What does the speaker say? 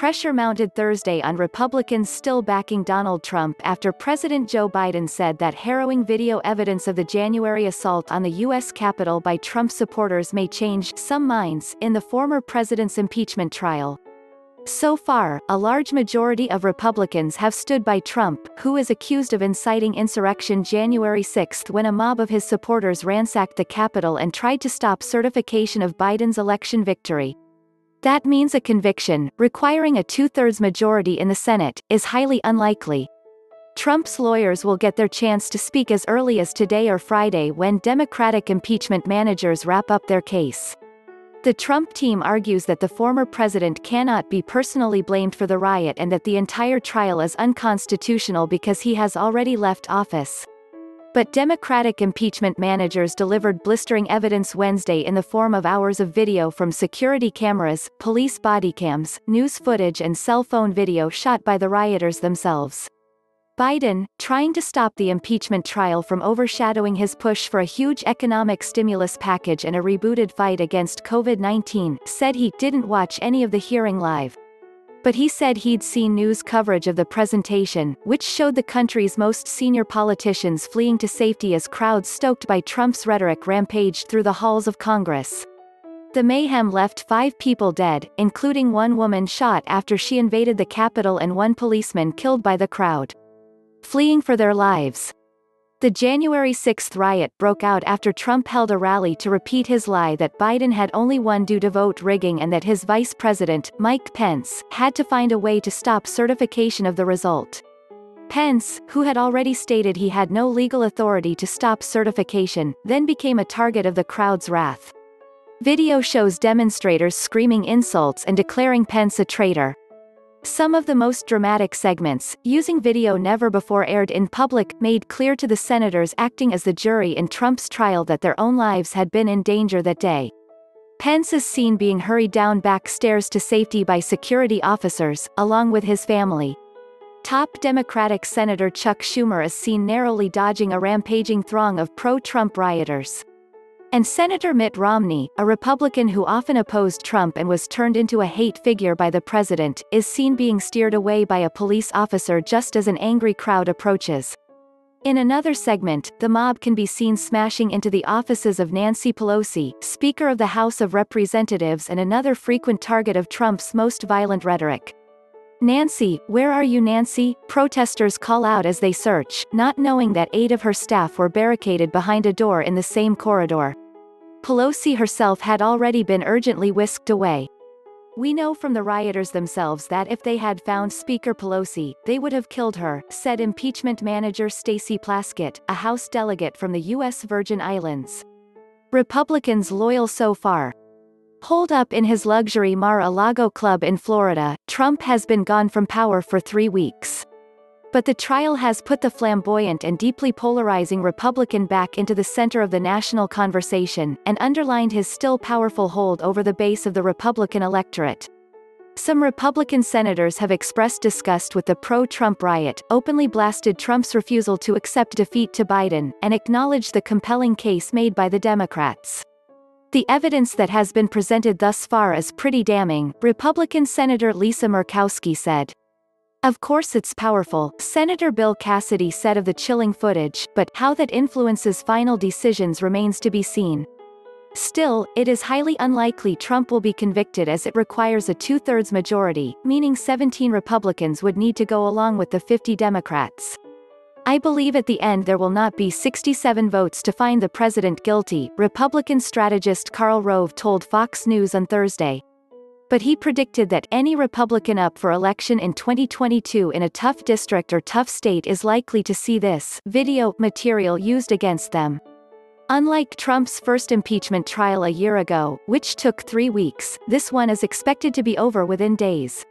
pressure mounted Thursday on Republicans still backing Donald Trump after President Joe Biden said that harrowing video evidence of the January assault on the U.S. Capitol by Trump supporters may change some minds in the former president's impeachment trial. So far, a large majority of Republicans have stood by Trump, who is accused of inciting insurrection January 6 when a mob of his supporters ransacked the Capitol and tried to stop certification of Biden's election victory. That means a conviction, requiring a two-thirds majority in the Senate, is highly unlikely. Trump's lawyers will get their chance to speak as early as today or Friday when Democratic impeachment managers wrap up their case. The Trump team argues that the former president cannot be personally blamed for the riot and that the entire trial is unconstitutional because he has already left office. But Democratic impeachment managers delivered blistering evidence Wednesday in the form of hours of video from security cameras, police bodycams, news footage and cell phone video shot by the rioters themselves. Biden, trying to stop the impeachment trial from overshadowing his push for a huge economic stimulus package and a rebooted fight against COVID-19, said he didn't watch any of the hearing live. But he said he'd seen news coverage of the presentation, which showed the country's most senior politicians fleeing to safety as crowds stoked by Trump's rhetoric rampaged through the halls of Congress. The mayhem left 5 people dead, including one woman shot after she invaded the Capitol and one policeman killed by the crowd fleeing for their lives. The January 6 riot broke out after Trump held a rally to repeat his lie that Biden had only won due to vote rigging and that his vice president, Mike Pence, had to find a way to stop certification of the result. Pence, who had already stated he had no legal authority to stop certification, then became a target of the crowd's wrath. Video shows demonstrators screaming insults and declaring Pence a traitor. Some of the most dramatic segments, using video never before aired in public, made clear to the senators acting as the jury in Trump's trial that their own lives had been in danger that day. Pence is seen being hurried down back stairs to safety by security officers, along with his family. Top Democratic Senator Chuck Schumer is seen narrowly dodging a rampaging throng of pro-Trump rioters. And Senator Mitt Romney, a Republican who often opposed Trump and was turned into a hate figure by the president, is seen being steered away by a police officer just as an angry crowd approaches. In another segment, the mob can be seen smashing into the offices of Nancy Pelosi, Speaker of the House of Representatives and another frequent target of Trump's most violent rhetoric. "Nancy, where are you, Nancy?" protesters call out as they search, not knowing that 8 of her staff were barricaded behind a door in the same corridor. Pelosi herself had already been urgently whisked away. "We know from the rioters themselves that if they had found Speaker Pelosi, they would have killed her," said impeachment manager Stacey Plaskett, a House delegate from the U.S. Virgin Islands. Republicans loyal so far. Holed up in his luxury Mar-a-Lago club in Florida, Trump has been gone from power for 3 weeks. But the trial has put the flamboyant and deeply polarizing Republican back into the center of the national conversation, and underlined his still powerful hold over the base of the Republican electorate. Some Republican senators have expressed disgust with the pro-Trump riot, openly blasted Trump's refusal to accept defeat to Biden, and acknowledged the compelling case made by the Democrats. "The evidence that has been presented thus far is pretty damning," Republican Senator Lisa Murkowski said. "Of course it's powerful," Senator Bill Cassidy said of the chilling footage, "but how that influences final decisions remains to be seen. Still, it is highly unlikely Trump will be convicted as it requires a two-thirds majority, meaning 17 Republicans would need to go along with the 50 Democrats. I believe at the end there will not be 67 votes to find the president guilty," Republican strategist Karl Rove told Fox News on Thursday. But he predicted that any Republican up for election in 2022 in a tough district or tough state is likely to see this video material used against them. Unlike Trump's first impeachment trial a year ago, which took 3 weeks, this one is expected to be over within days.